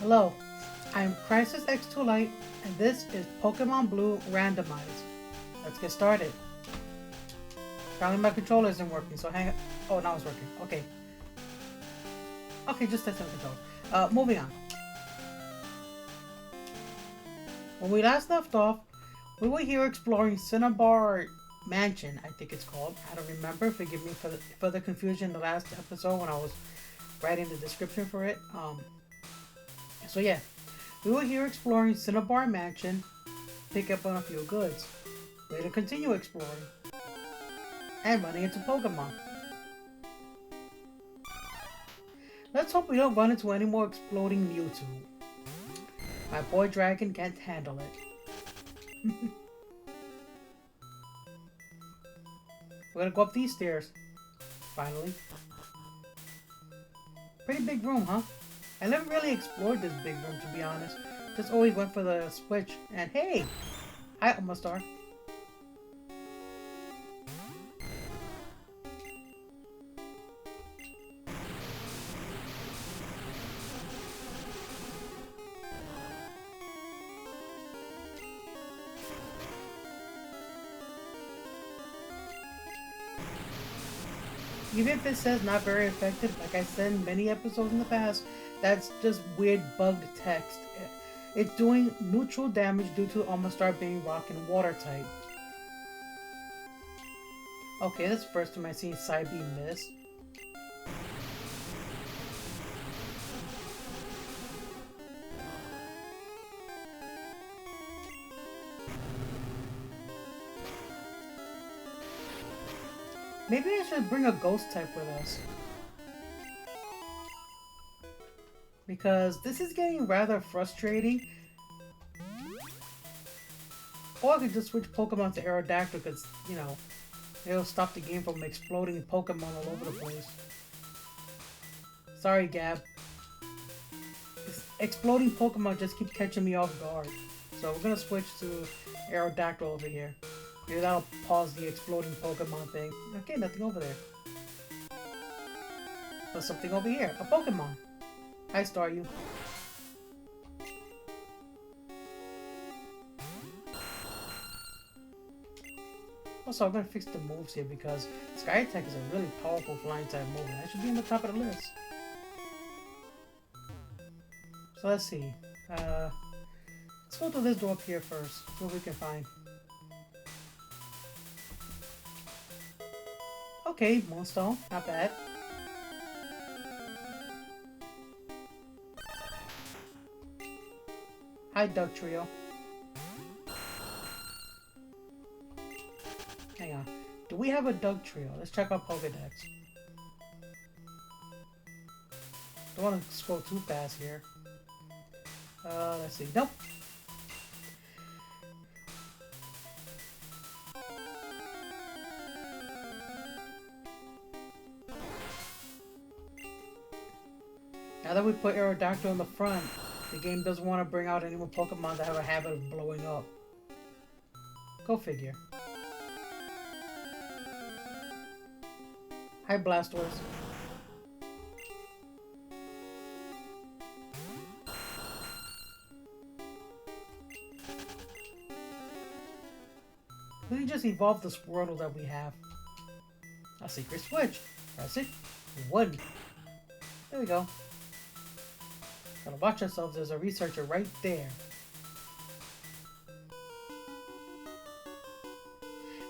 Hello, I'm Crisis X2 Light, and this is Pokemon Blue Randomized. Let's get started. Apparently my controller isn't working, so hang on. Oh, now it's working. Okay. Okay, just test the controller. Moving on. When we last left off, we were here exploring CINNABAR Mansion, I think it's called. I don't remember. Forgive me for the confusion in the last episode when I was writing the description for it. So yeah, we were here exploring CINNABAR Mansion, pick up on a few goods. Later continue exploring. And running into Pokemon. Let's hope we don't run into any more exploding Mewtwo. My boy Dragon can't handle it. We're gonna go up these stairs. Finally. Pretty big room, huh? I never really explored this big room, to be honest. Just always went for the switch. And hey! Hi, Almastar. Even if it says not very effective, like I said in many episodes in the past, that's just weird bugged text. It's doing neutral damage due to Almastar being rock and water type. Okay, that's the first time I've seen Psybeam miss. Maybe I should bring a ghost type with us. Because this is getting rather frustrating. Or I could just switch Pokemon to Aerodactyl because, you know, it'll stop the game from exploding Pokemon all over the place. Sorry, Gab. This exploding Pokemon just keep catching me off guard. So we're gonna switch to Aerodactyl over here. Maybe that'll pause the exploding Pokemon thing. Okay, nothing over there. But something over here. A Pokemon. Hi, Staryu. Also, I'm gonna fix the moves here because Sky Attack is a really powerful flying type move, and that should be on the top of the list. So let's see. Let's go to this door up here first. See what we can find. Okay, Moonstone, not bad. Hi, Dugtrio. Hang on. Do we have a Dugtrio? Let's check our Pokedex. Don't want to scroll too fast here. Let's see. Nope. Now that we put Aerodactyl in the front, the game doesn't want to bring out any more Pokemon that have a habit of blowing up. Go figure. Hi, Blastoise. We can just evolve the Squirtle that we have. A secret switch. Press it. One. There we go. Gotta watch ourselves, there's a researcher right there.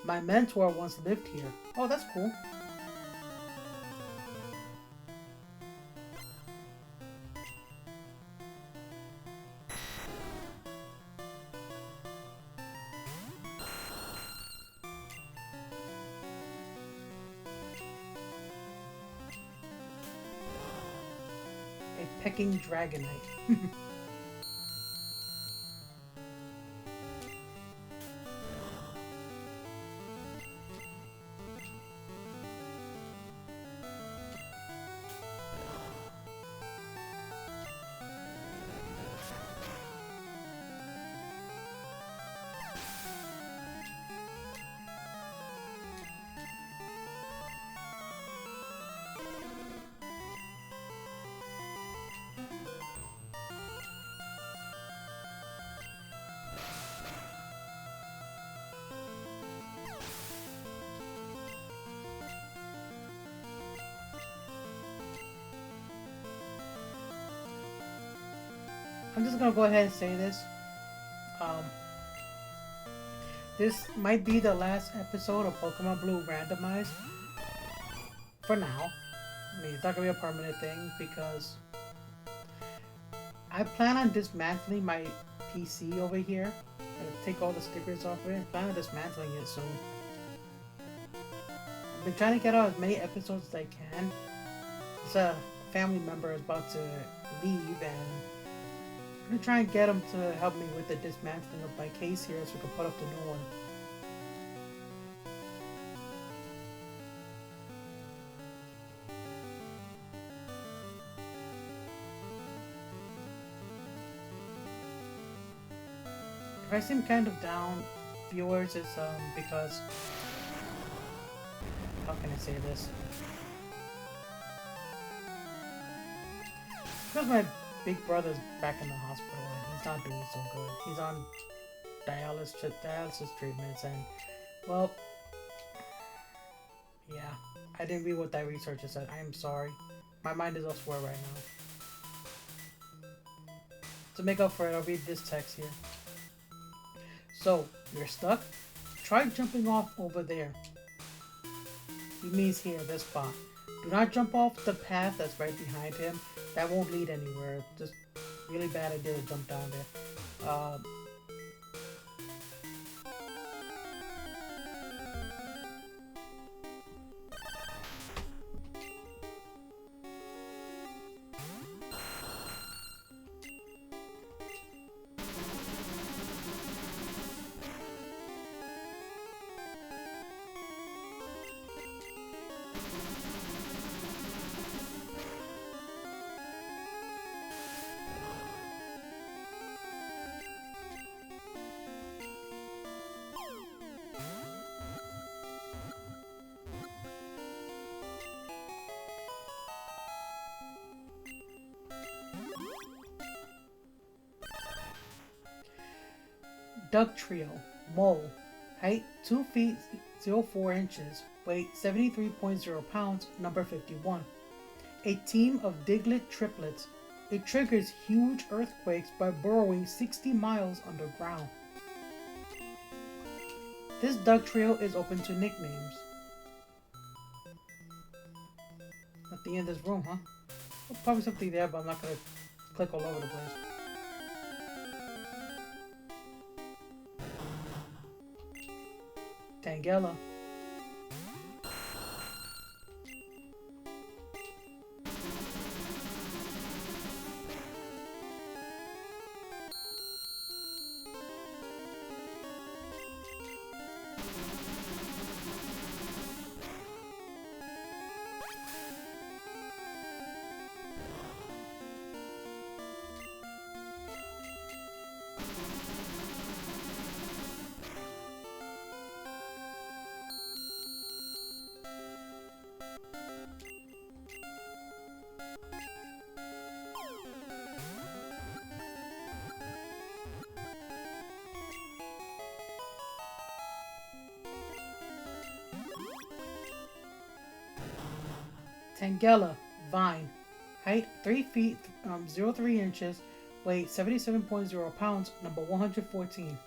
My mentor once lived here. Oh, that's cool. A pecking Dragonite. just gonna go ahead and say this. Um, this might be the last episode of Pokemon Blue Randomized. For now. I mean, it's not gonna be a permanent thing because I plan on dismantling my PC over here. I'll take all the stickers off of it. I plan on dismantling it soon. I've been trying to get out as many episodes as I can. It's a family member is about to leave, and I'm gonna try and get him to help me with the dismantling of my case here so we can put up the new one. If I seem kind of down, viewers, it's because, how can I say this? Because my big brother's back in the hospital and he's not doing so good. He's on dialysis treatments, and, well, yeah, I didn't read what that researcher said. I am sorry. My mind is elsewhere right now. To make up for it, I'll read this text here. So, you're stuck? Try jumping off over there. He means here, this spot. Do not jump off the path that's right behind him. That won't lead anywhere. Just really bad idea to jump down there. Duck Trio, Mole, height 2 feet 04 inches, weight 73.0 pounds, number 51. A team of Diglett triplets. It triggers huge earthquakes by burrowing 60 miles underground. This Duck Trio is open to nicknames. At the end of this room, huh? There's probably something there, but I'm not gonna click all over the place. Tangela. Tangela, Vine, height 3 feet 03 inches, weight 77.0 pounds, number 114.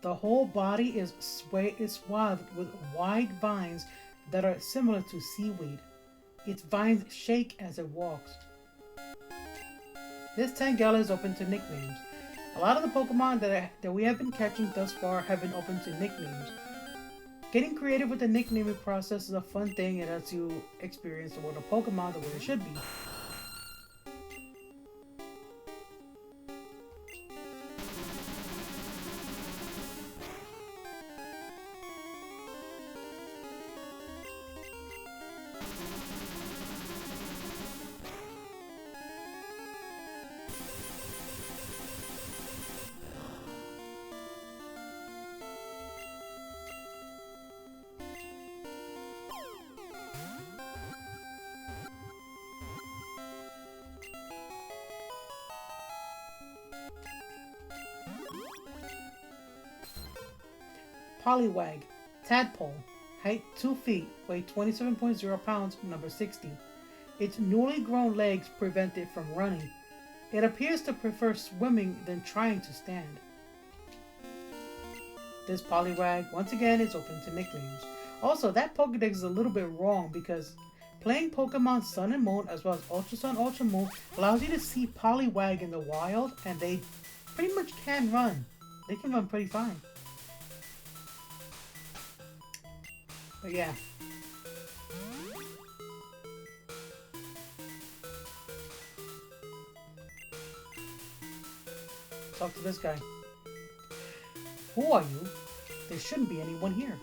The whole body is swathed with wide vines that are similar to seaweed. Its vines shake as it walks. This Tangela is open to nicknames. A lot of the Pokemon that we have been catching thus far have been open to nicknames. Getting creative with the nicknaming process is a fun thing and lets you experience the world of Pokemon the way it should be. Poliwag, Tadpole, height 2 feet, weight 27.0 pounds, number 60. Its newly grown legs prevent it from running. It appears to prefer swimming than trying to stand. This Poliwag, once again, is open to nicknames. Also, that Pokedex is a little bit wrong because playing Pokemon Sun and Moon as well as Ultra Sun, Ultra Moon allows you to see Poliwag in the wild, and they pretty much can run. They can run pretty fine. But yeah. Talk to this guy. Who are you? There shouldn't be anyone here.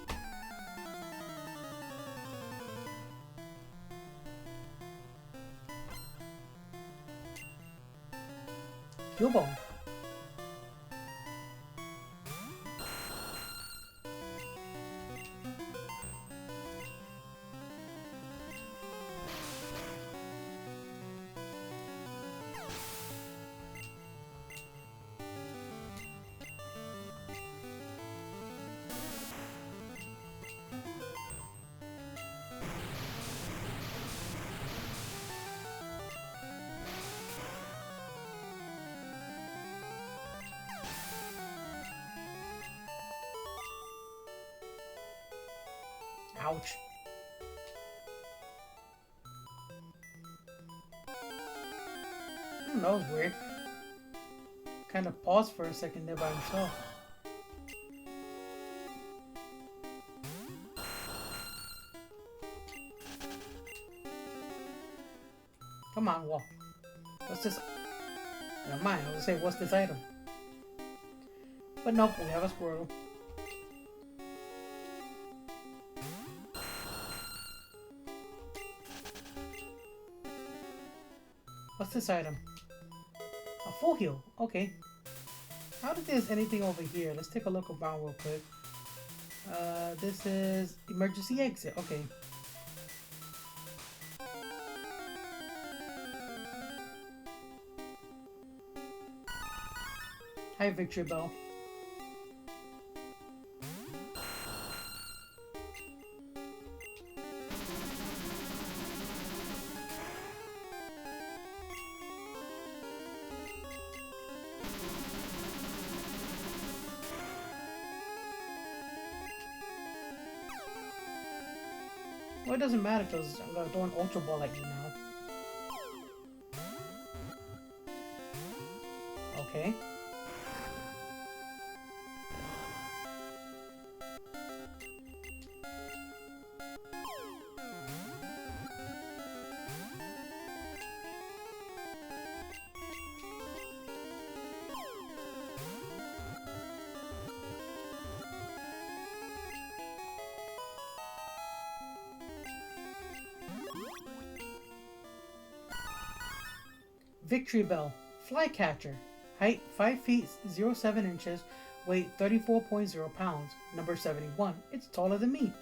Cubone. Ouch. That was weird. Kind of paused for a second there by himself. Come on, walk. What's this? Never mind, I was gonna say, what's this item? But nope, we have a Squirtle. What's this item? A full heal. Okay. I don't think there's anything over here. Let's take a look around real quick. This is emergency exit. Okay. Hi, Victory Bell. Well, it doesn't matter because I'm gonna throw an Ultra Ball at you now. Okay. Victory Bell, Flycatcher, height 5 feet 07 inches, weight 34.0 pounds, number 71. It's taller than me.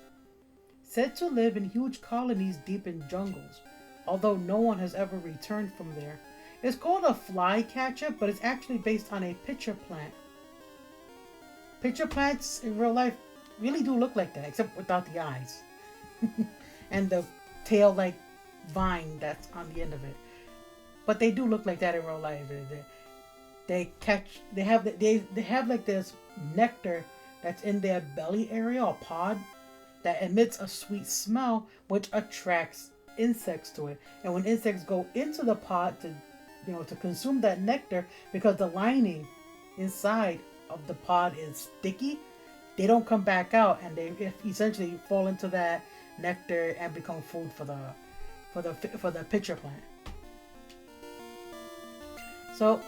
Said to live in huge colonies deep in jungles, although no one has ever returned from there. It's called a flycatcher, but it's actually based on a pitcher plant. Pitcher plants in real life really do look like that, except without the eyes. And the tail-like vine that's on the end of it. But they do look like that in real life. They have like this nectar that's in their belly area or pod that emits a sweet smell, which attracts insects to it. And when insects go into the pod to consume that nectar, because the lining inside of the pod is sticky, they don't come back out, and they essentially fall into that nectar and become food for the pitcher plant. So,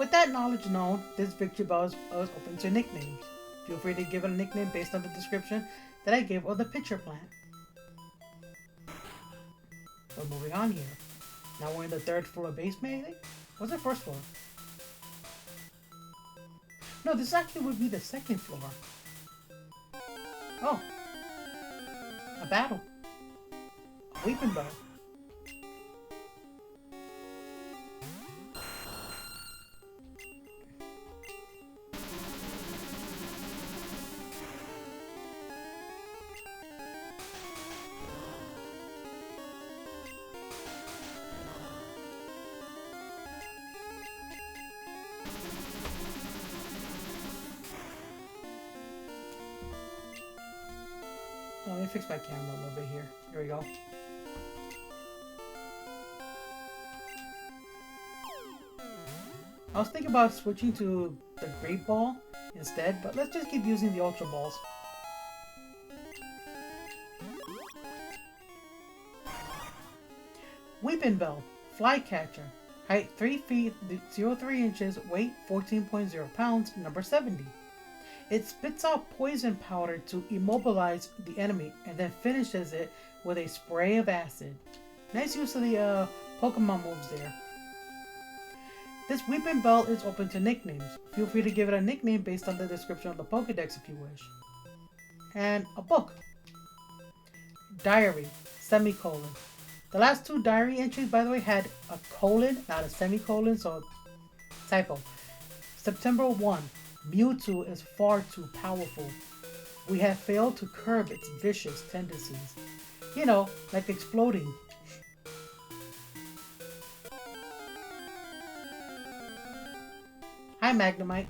with that knowledge known, this Victory Bell is open to nicknames. Feel free to give it a nickname based on the description that I gave of the pitcher plant. We're moving on here. Now we're in the 3rd floor basement, I think? What's the 1st floor? No, this actually would be the 2nd floor. Oh. A battle. A weeping bow. Let me fix my camera a little bit here. Here we go. I was thinking about switching to the Great Ball instead, but let's just keep using the Ultra Balls. Weeping Bell, Flycatcher, height 3 feet 03 inches, weight 14.0 pounds, number 70. It spits out poison powder to immobilize the enemy and then finishes it with a spray of acid. Nice use of the Pokemon moves there. This Weeping Bell is open to nicknames. Feel free to give it a nickname based on the description of the Pokedex if you wish. And a book. Diary, semicolon. The last two diary entries, by the way, had a colon, not a semicolon, so typo. September 1. Mewtwo is far too powerful. We have failed to curb its vicious tendencies. You know, like exploding. Hi, Magnemite.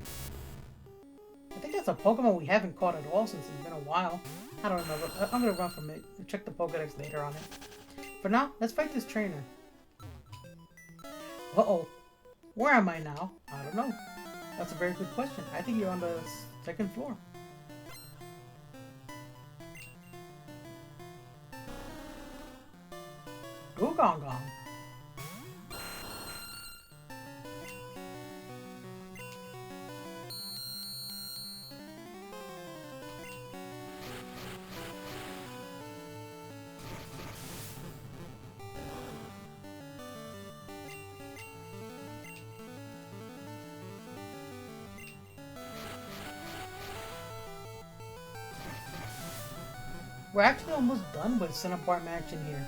I think that's a Pokemon we haven't caught at all since it's been a while. I don't remember. I'm gonna run from it and check the Pokedex later on it. For now, let's fight this trainer. Uh-oh. Where am I now? I don't know. That's a very good question. I think you're on the second floor. Gong. We're actually almost done with CINNABAR Mansion here.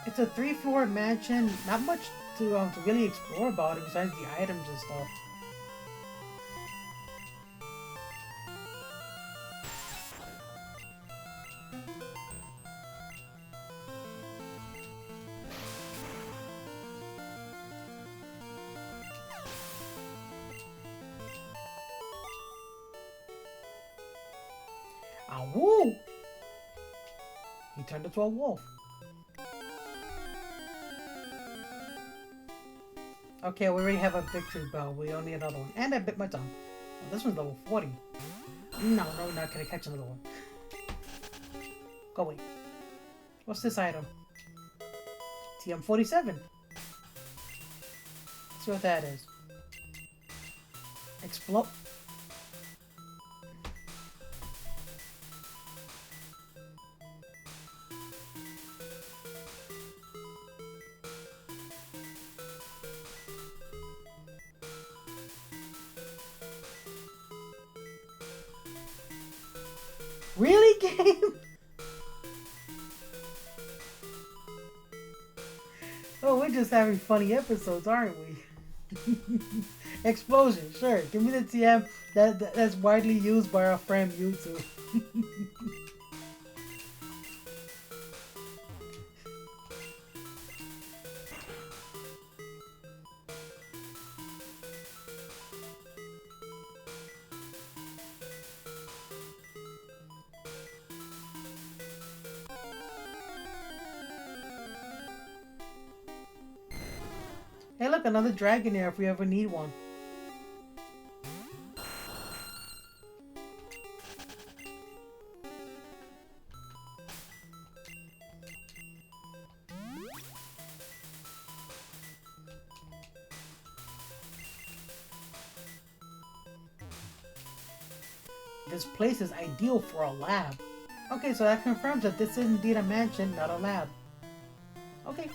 It's a 3-floor mansion, not much to really explore about it besides the items and stuff. Woo! He turned into a wolf. Okay, we already have a victory bell. We don't need another one. And I bit my tongue. Oh, this one's level 40. No, not gonna catch another one. Go away. What's this item? TM37. Let's see what that is. Explode. Really, game? Oh, we're just having funny episodes, aren't we? Explosion, sure. Give me the TM that's widely used by our friend Mewtwo. Hey look, another Dragonair if we ever need one. This place is ideal for a lab. Okay, so that confirms that this is indeed a mansion, not a lab. Okay.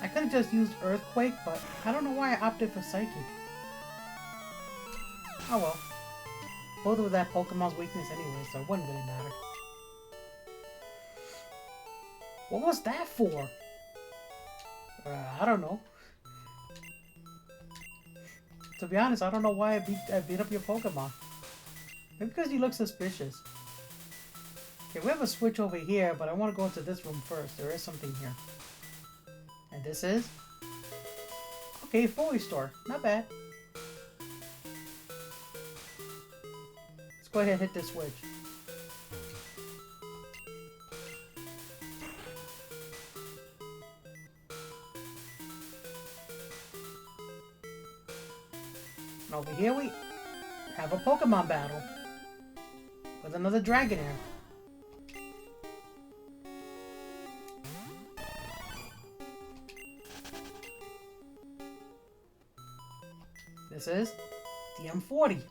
I could have just used Earthquake, but I don't know why I opted for Psychic. Oh well. Both of that Pokemon's weakness anyway, so it wouldn't really matter. What was that for? I don't know. To be honest, I don't know why I beat up your Pokemon. Maybe because you look suspicious. Okay, we have a switch over here, but I want to go into this room first. There is something here. And this is? Okay, Foley Store. Not bad. Let's go ahead and hit this switch. And over here we have a Pokemon battle with another Dragonair. This is TM40.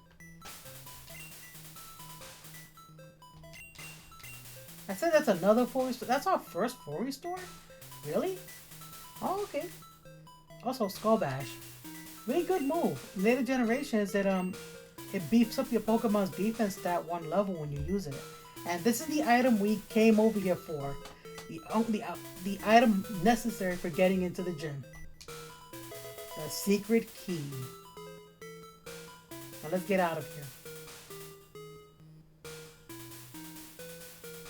I said that's another Foley Store. That's our first Foley Store? Really? Oh, okay. Also, Skull Bash. Really good move. Later generations, it beefs up your Pokemon's defense stat one level when you use it. And this is the item we came over here for. The item necessary for getting into the gym. The secret key. Now let's get out of here.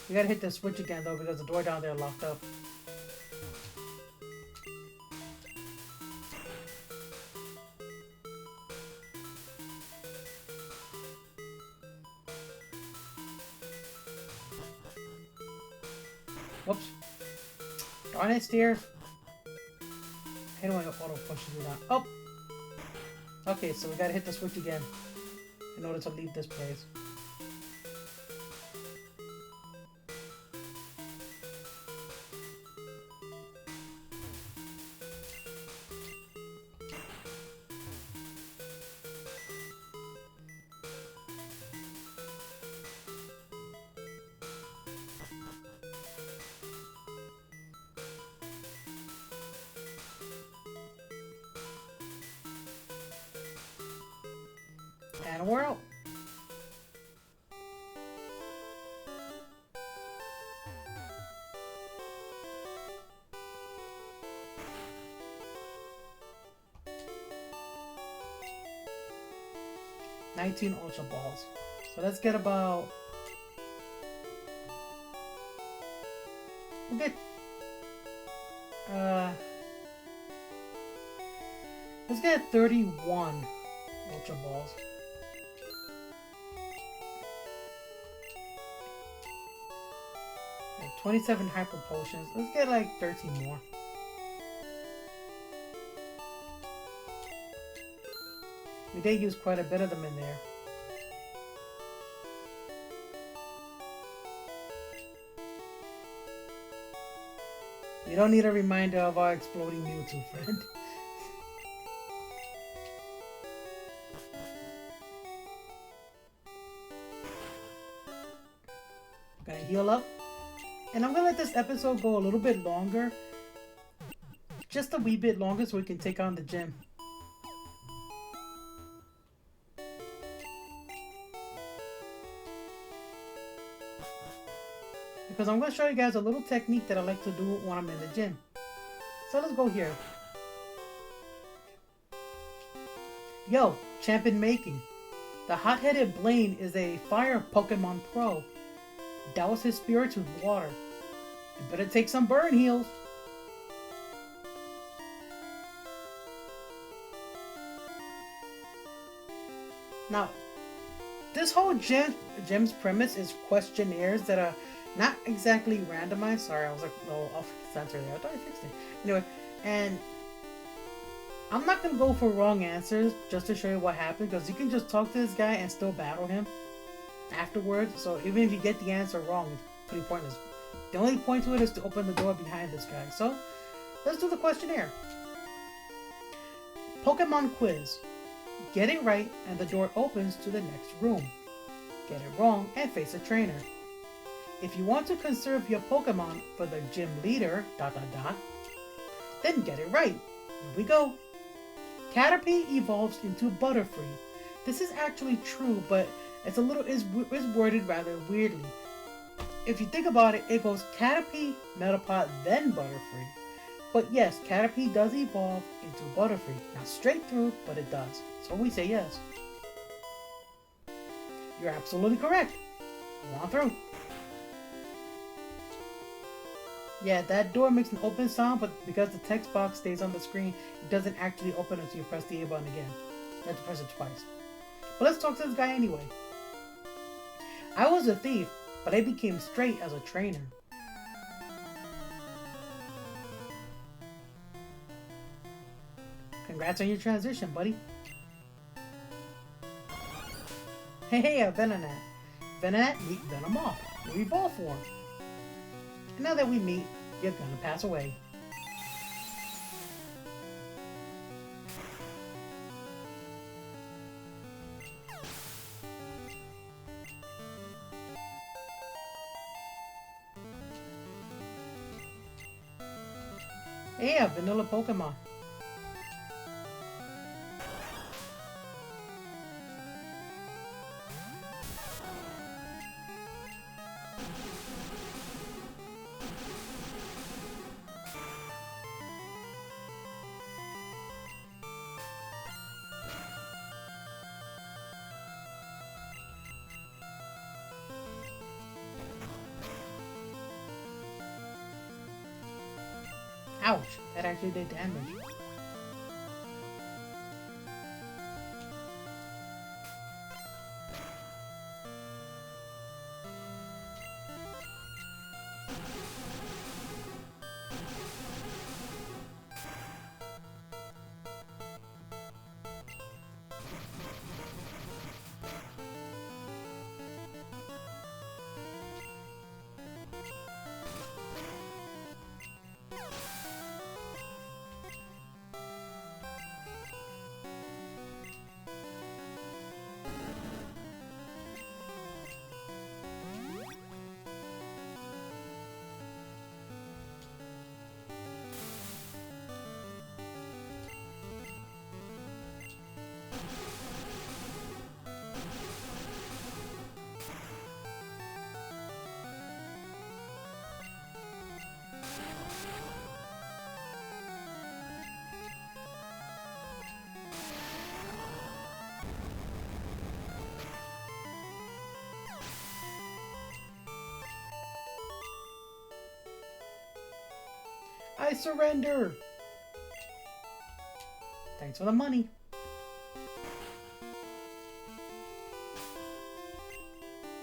We gotta hit the switch again though because the door down there locked up. Whoops. Darn it, stairs. I don't want to auto push you down. Oh! Okay, so we gotta hit the switch again in order to leave this place. And we're out. $19 Ultra Balls. So let's get about... We'll get... Let's get 31 Ultra Balls. And 27 Hyper Potions. Let's get like 13 more. We did use quite a bit of them in there. You don't need a reminder of our exploding Mewtwo, friend. Gonna heal up. And I'm gonna let this episode go a little bit longer. Just a wee bit longer so we can take on the gym. Because I'm going to show you guys a little technique that I like to do when I'm in the gym. So let's go here. Yo, champion making. The hot-headed Blaine is a fire Pokemon pro. Douse his spirits with water. You better take some burn heals. Now, this whole gym's premise is questionnaires that are not exactly randomized. Sorry, I was like a little off center there. I thought I fixed it. Anyway, and I'm not going to go for wrong answers just to show you what happened, because you can just talk to this guy and still battle him afterwards. So even if you get the answer wrong, it's pretty pointless. The only point to it is to open the door behind this guy. So let's do the questionnaire. Pokemon quiz. Get it right and the door opens to the next room. Get it wrong and face a trainer. If you want to conserve your Pokemon for the gym leader, Then get it right. Here we go. Caterpie evolves into Butterfree. This is actually true, but it's is worded rather weirdly. If you think about it, it goes Caterpie, Metapod, then Butterfree. But yes, Caterpie does evolve into Butterfree. Not straight through, but it does. So we say yes. You're absolutely correct. Go on through. Yeah, that door makes an open sound, but because the text box stays on the screen, it doesn't actually open until you press the A button again. You have to press it twice. But let's talk to this guy anyway. I was a thief, but I became straight as a trainer. Congrats on your transition, buddy. Hey, a Venonat. Venonat, meet Venomoth, your evolve form. And now that we meet, you're gonna pass away. Hey, a vanilla Pokemon. Ouch, that actually did damage. I surrender! Thanks for the money.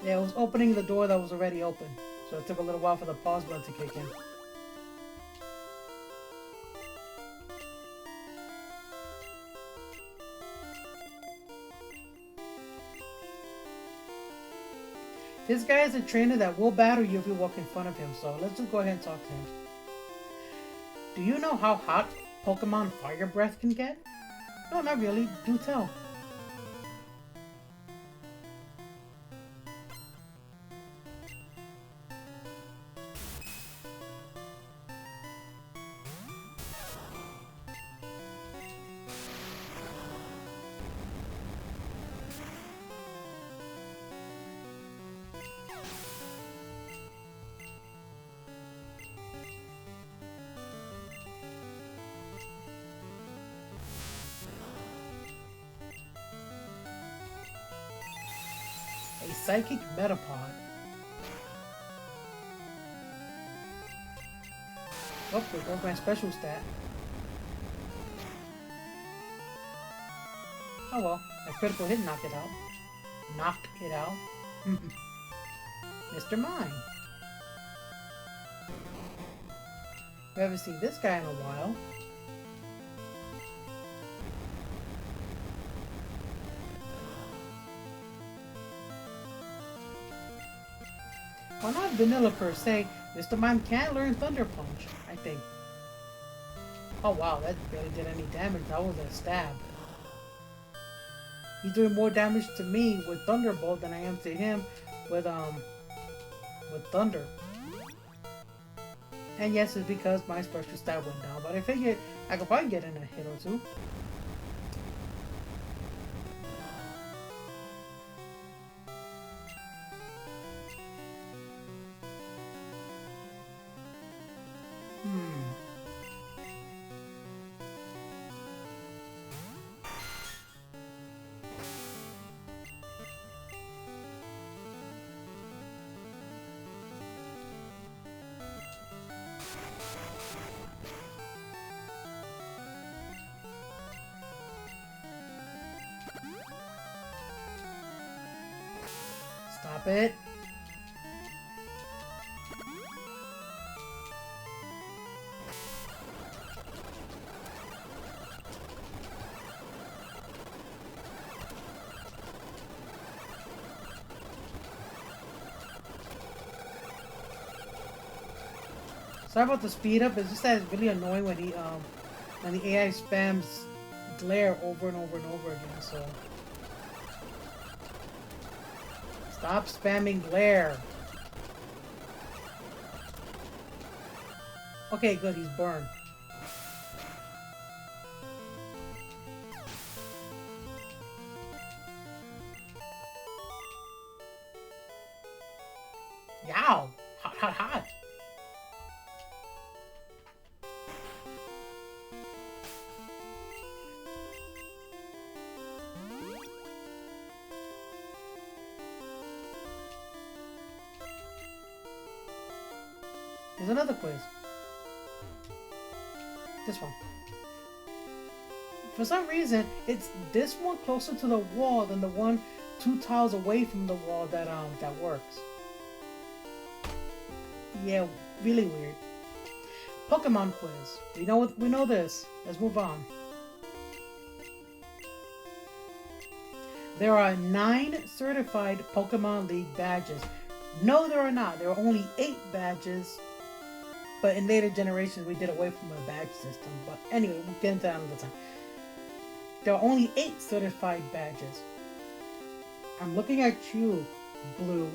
Yeah, it was opening the door that was already open. So it took a little while for the pause button to kick in. This guy is a trainer that will battle you if you walk in front of him, so let's just go ahead and talk to him. Do you know how hot Pokemon Fire Breath can get? No, not really. Do tell. A Psychic Metapod. Oh, there goes my special stat. Oh well, a critical hit knocked it out. Knocked it out. Mr. Mime. We haven't seen this guy in a while. Well, not vanilla per se. Mr. Mime can learn Thunder Punch, I think. Oh wow, that barely did any damage. That was a stab. He's doing more damage to me with Thunderbolt than I am to him with Thunder. And yes, it's because my special stat went down, but I figured I could probably get in a hit or two. Stop it. Sorry about the speed up. It's just that it's really annoying when when the AI spams glare over and over and over again. So stop spamming glare. Okay, good. He's burned. Yow! Hot, hot, hot. Here's another quiz. This one. For some reason, it's this one closer to the wall than the one 2 tiles away from the wall that works. Yeah, really weird. Pokemon quiz. We know this. Let's move on. There are 9 certified Pokemon League badges. No, there are not. There are only 8 badges. But in later generations, we did away from a badge system. But anyway, we'll get into that another time. There are only 8 certified badges. I'm looking at you, Blue.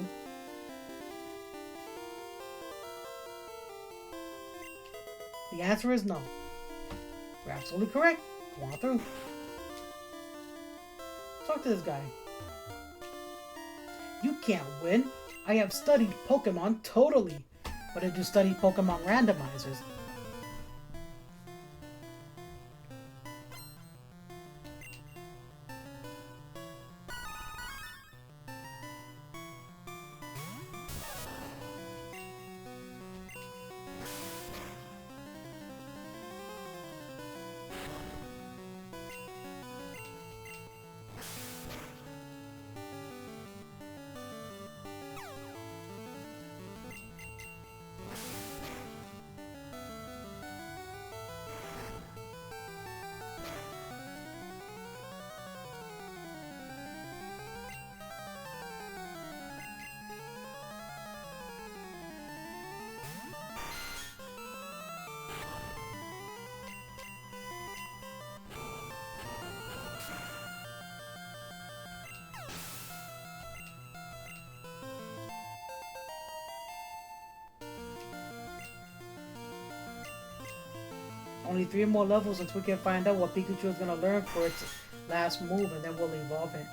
The answer is no. You're absolutely correct. Go on through. Talk to this guy. You can't win. I have studied Pokemon totally. But did you study Pokemon randomizers? Only 3 more levels until we can find out what Pikachu is going to learn for its last move, and then we'll evolve it.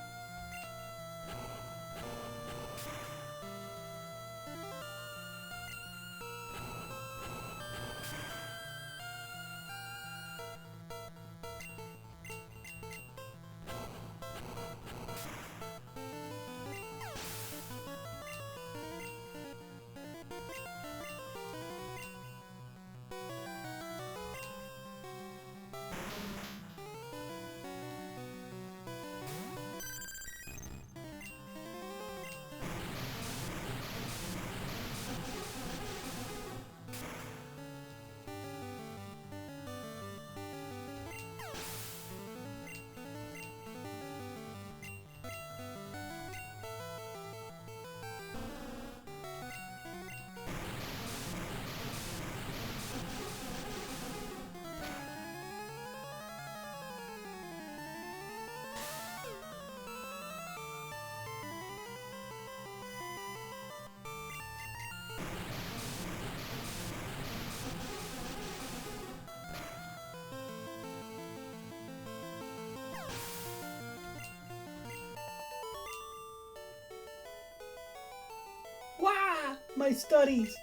my studies.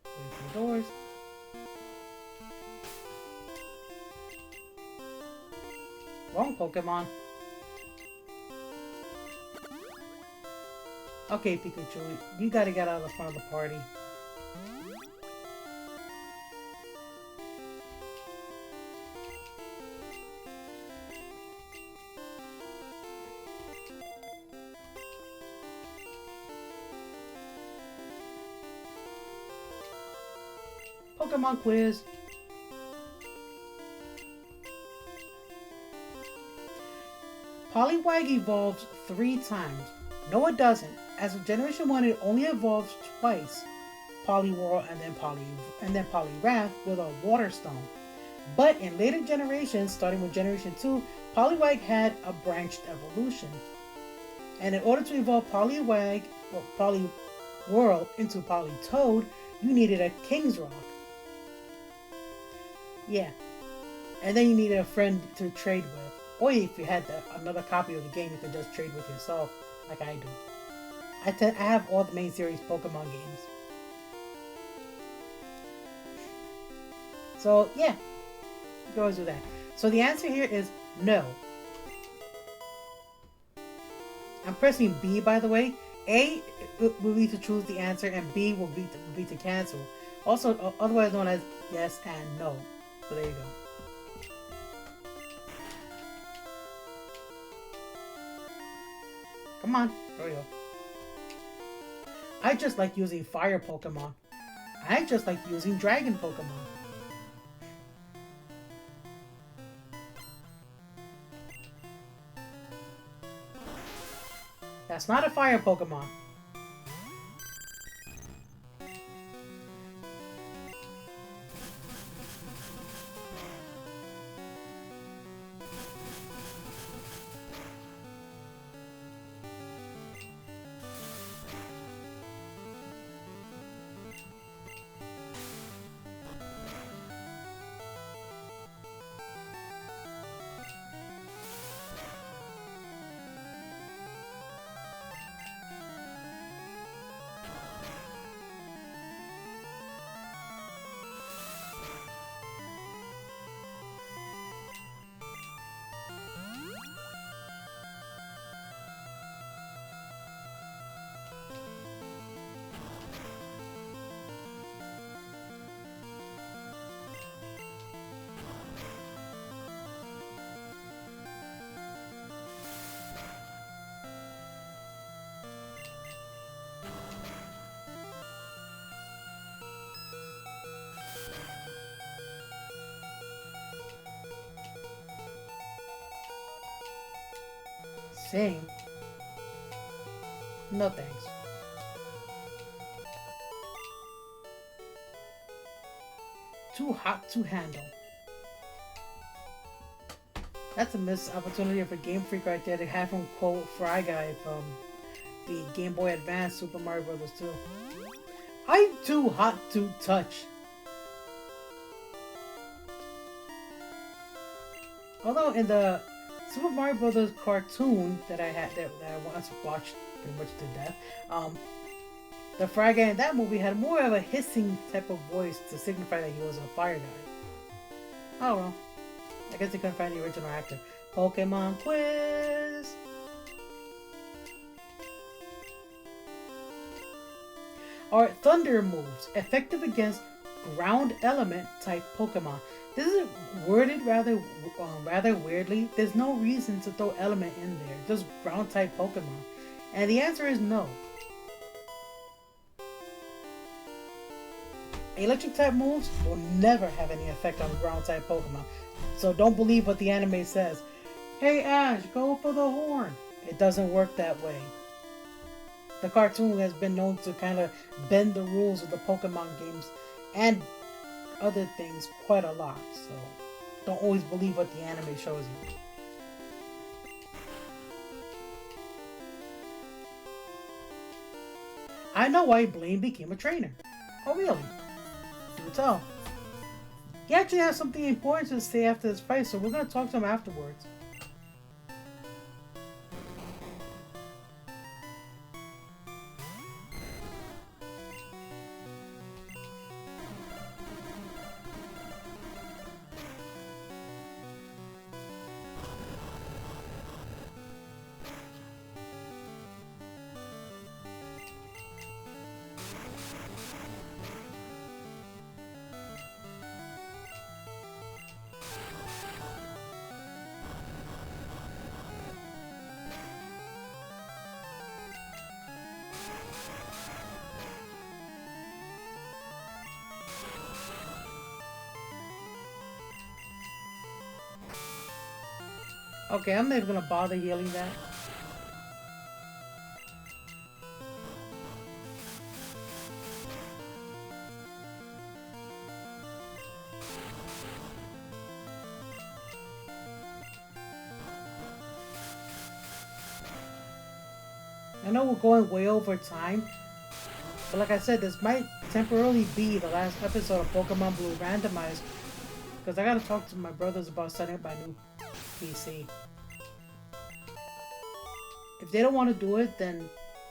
Wait for the doors. Wrong Pokemon. Okay, Pikachu, you gotta get out of the front of the party. Pokemon quiz. Poliwag evolves 3 times. No, it doesn't. As of Generation 1, it only evolves twice. Poliwhirl and then Poliwrath with a Water Stone. But in later generations, starting with Generation 2, Poliwag had a branched evolution. And in order to evolve Poliwag or Poliwhirl into Politoad, you needed a King's Rock. Yeah. And then you needed a friend to trade with. Or if you had another copy of the game, you could just trade with yourself, like I do. I have all the main series Pokemon games. So, yeah. You can always do that. So the answer here is no. I'm pressing B, by the way. A will be to choose the answer, and B will be to cancel. Also, otherwise known as yes and no. So there you go. Come on, there we go. I just like using fire Pokemon. I just like using dragon Pokemon. That's not a fire Pokemon. Sing? No thanks. Too hot to handle. That's a missed opportunity for Game Freak right there to have him quote Fry Guy from the Game Boy Advance Super Mario Bros. 2. I'm too hot to touch. Although in the Super Mario Bros. Cartoon that I once watched pretty much to death, the Fry Guy in that movie had more of a hissing type of voice to signify that he was a fire guy. Oh well. I guess they couldn't find the original actor. Pokemon quiz! Are Thunder moves effective against ground element type Pokemon? This is worded rather weirdly. There's no reason to throw element in there. Just ground type Pokemon. And the answer is no. Electric type moves will never have any effect on ground type Pokemon. So don't believe what the anime says. Hey Ash, go for the horn. It doesn't work that way. The cartoon has been known to kind of bend the rules of the Pokemon games and other things quite a lot. So don't always believe what the anime shows you. I know why Blaine became a trainer. Oh really? Do tell. He actually has something important to say after this fight, so we're going to talk to him afterwards. Okay, I'm not even gonna bother healing that. I know we're going way over time, but like I said, this might temporarily be the last episode of Pokemon Blue Randomized, because I gotta talk to my brothers about setting up my new PC. If they don't want to do it, then,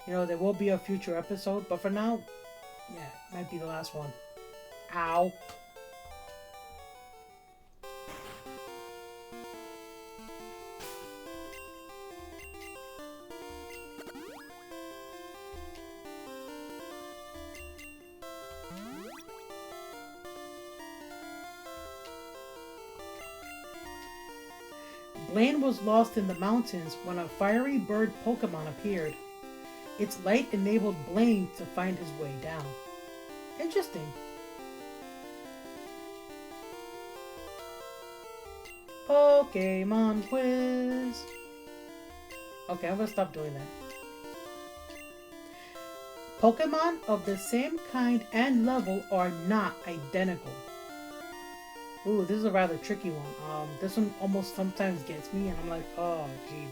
you know, there will be a future episode, but for now, yeah, it might be the last one. Ow. Blaine was lost in the mountains when a fiery bird Pokemon appeared. Its light enabled Blaine to find his way down. Interesting. Pokemon quiz. Okay, I'm gonna stop doing that. Pokemon of the same kind and level are not identical. Ooh, this is a rather tricky one. This one almost sometimes gets me, and I'm like, oh, gee.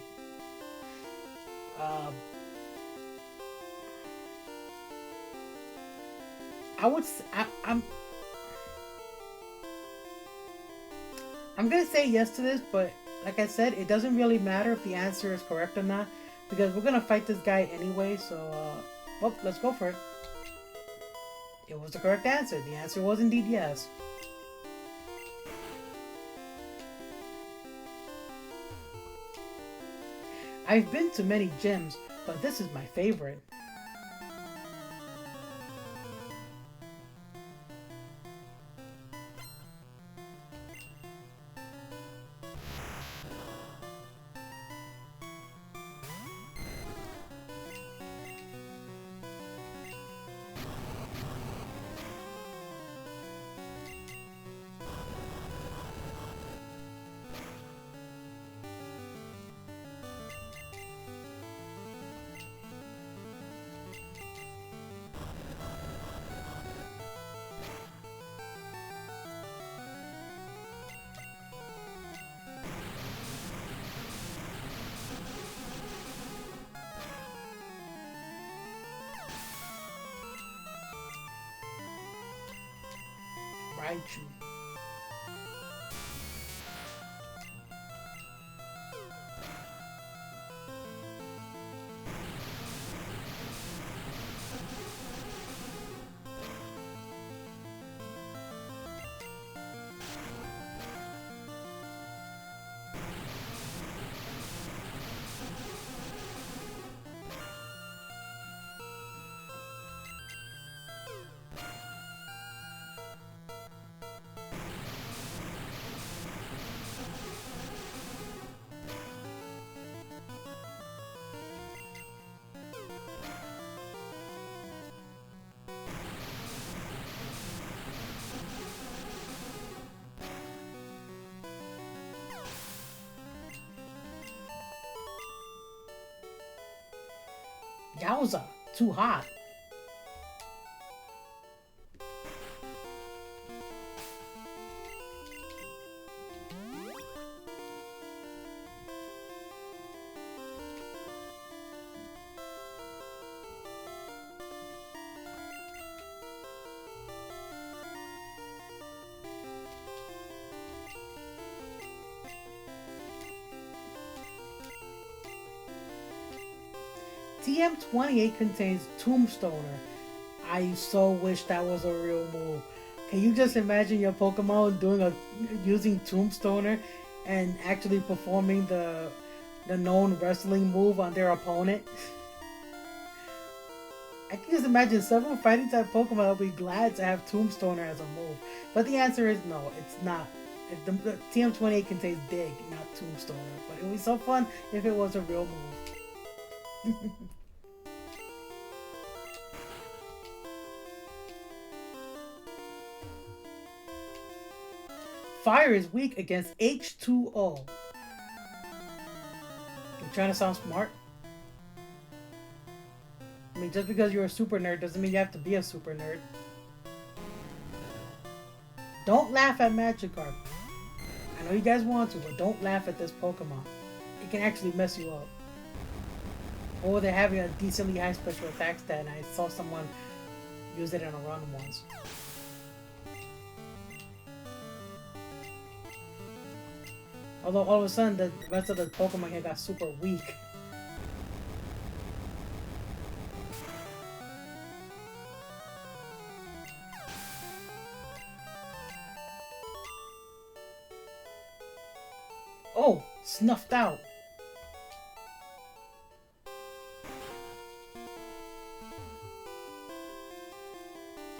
I would. I'm gonna say yes to this, but like I said, it doesn't really matter if the answer is correct or not, because we're gonna fight this guy anyway. So, well, let's go for it. It was the correct answer. The answer was indeed yes. I've been to many gyms, but this is my favorite. Raichu. Yowza, too hot. TM38 contains Tombstoner. I so wish that was a real move. Can you just imagine your Pokemon using Tombstoner and actually performing the known wrestling move on their opponent? I can just imagine several fighting type Pokemon will be glad to have Tombstoner as a move. But the answer is no, it's not. The TM28 contains Dig, not Tombstoner. But it would be so fun if it was a real move. Fire is weak against H2O. trying to sound smart? I mean, just because you're a super nerd doesn't mean you have to be a super nerd. Don't laugh at Magikarp. I know you guys want to, but don't laugh at this Pokemon. It can actually mess you up. Or they're having a decently high special attack stat, and I saw someone use it in a run once. Although all of a sudden the rest of the Pokemon here got super weak. Oh, snuffed out.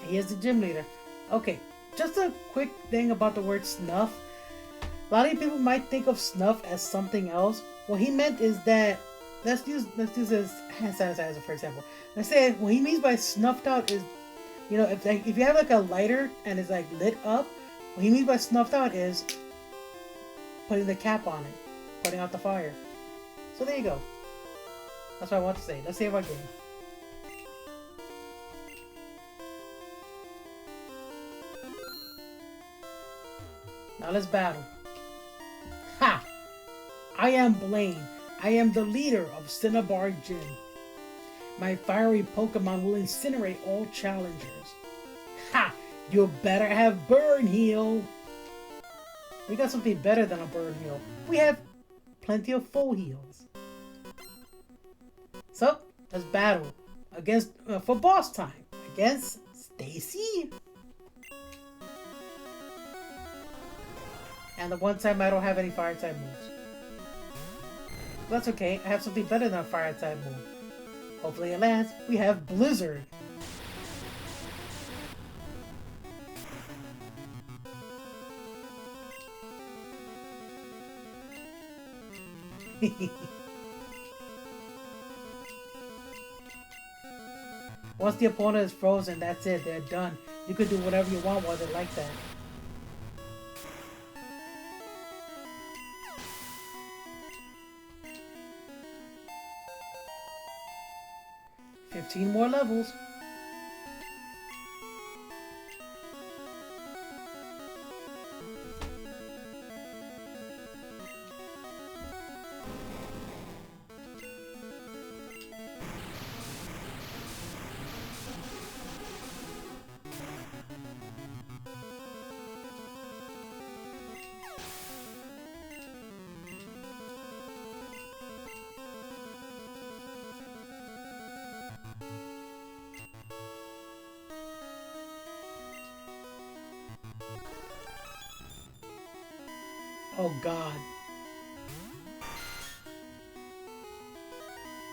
Here's the gym leader. Okay, just a quick thing about the word snuff. A lot of people might think of snuff as something else. What he meant is that let's use this hand sanitizer for example. Let's say what he means by snuffed out is, you know, if you have like a lighter and it's like lit up, what he means by snuffed out is putting the cap on it, putting out the fire. So there you go. That's what I want to say. Let's save our game. Now let's battle. Ha! I am Blaine. I am the leader of CINNABAR GYM. My fiery Pokemon will incinerate all challengers. Ha! You better have Burn Heal. We got something better than a Burn Heal. We have plenty of full heals. So, let's battle against for boss time against Stacy. And the one time I don't have any fire type moves. That's okay, I have something better than a fire type move. Hopefully it lands. We have Blizzard. Once the opponent is frozen, that's it, they're done. You can do whatever you want while they're like that. $15 more levels. Oh God.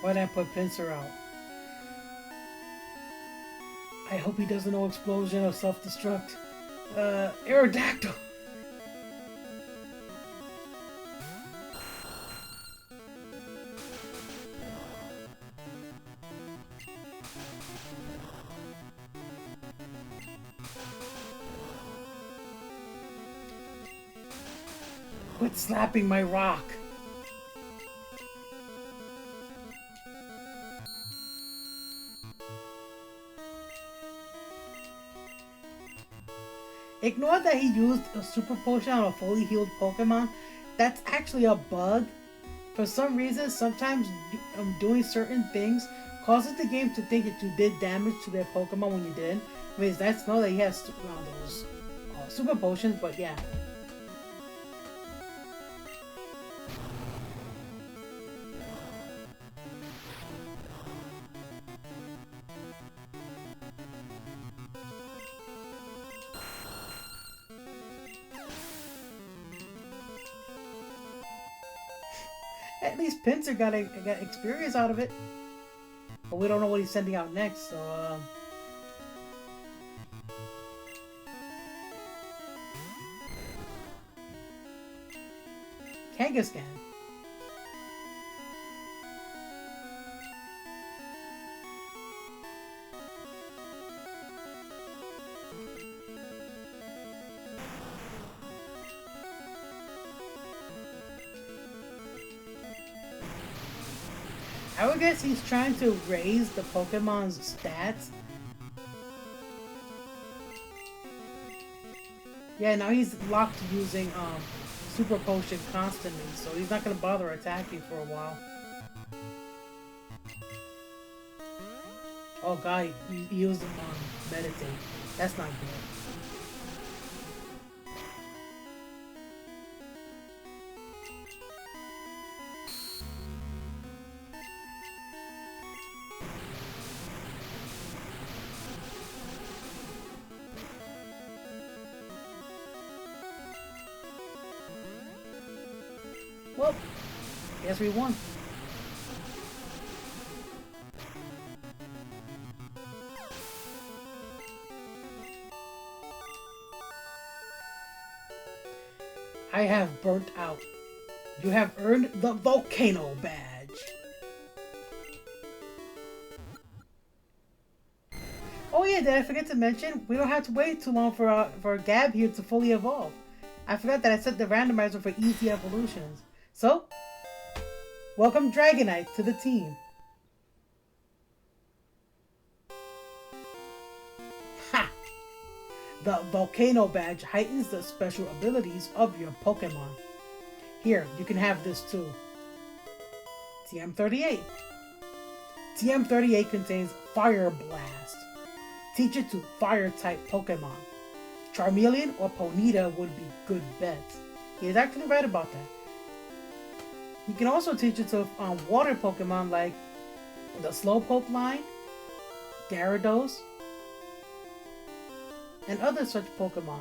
Why'd I put Pinsir out? I hope he doesn't know explosion or self-destruct. Aerodactyl! Quit slapping my rock! Ignore that he used a super potion on a fully healed Pokemon. That's actually a bug. For some reason, sometimes doing certain things causes the game to think that you did damage to their Pokemon when you did. I mean, that's not that he has those super potions, but yeah. At least Pinsir got experience out of it. But we don't know what he's sending out next, so Kangaskhan. I would guess he's trying to raise the Pokemon's stats. Yeah, now he's locked using Super Potion constantly, so he's not gonna bother attacking for a while. Oh god, he used Meditate. That's not good. Well, guess we won. I have burnt out. You have earned the Volcano Badge. Oh yeah, did I forget to mention? We don't have to wait too long for Gab here to fully evolve. I forgot that I set the randomizer for easy evolutions. So, welcome Dragonite to the team. Ha! The Volcano Badge heightens the special abilities of your Pokemon. Here, you can have this too. TM38. TM38 contains Fire Blast. Teach it to Fire-type Pokemon. Charmeleon or Ponyta would be good bets. He is actually right about that. You can also teach it to water Pokemon like the Slowpoke line, Gyarados, and other such Pokemon.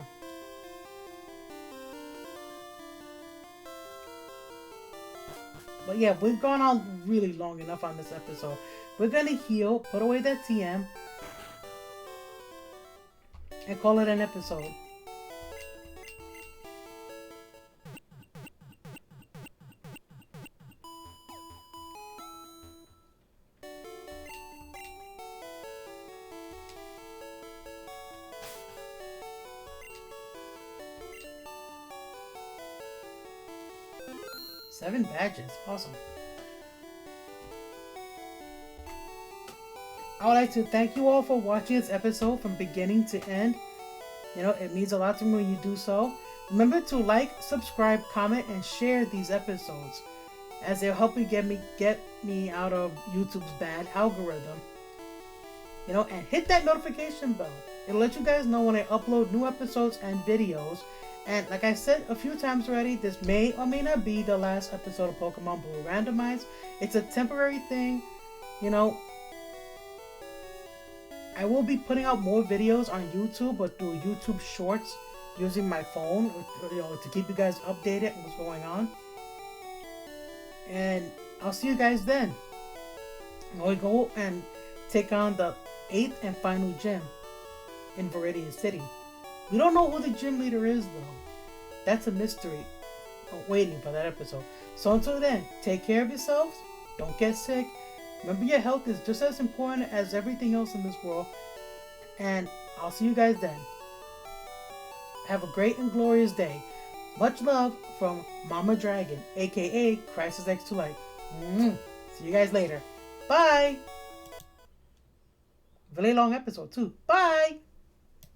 But yeah, we've gone on really long enough on this episode. We're gonna heal, put away that TM, and call it an episode. Seven badges, awesome. I would like to thank you all for watching this episode from beginning to end. You know, it means a lot to me when you do so. Remember to like, subscribe, comment, and share these episodes, as they'll help me get me out of YouTube's bad algorithm. You know, and hit that notification bell. It'll let you guys know when I upload new episodes and videos. And like I said a few times already, this may or may not be the last episode of Pokemon Blue Randomized. It's a temporary thing, you know. I will be putting out more videos on YouTube, but through YouTube Shorts using my phone, you know, to keep you guys updated on what's going on. And I'll see you guys then. We'll go and take on the 8th and final gym in Viridian City. We don't know who the gym leader is though. That's a mystery. I'm waiting for that episode. So until then, take care of yourselves. Don't get sick. Remember, your health is just as important as everything else in this world. And I'll see you guys then. Have a great and glorious day. Much love from Mama Dragon, aka Crisis X2 Light. See you guys later. Bye. Really long episode too. Bye.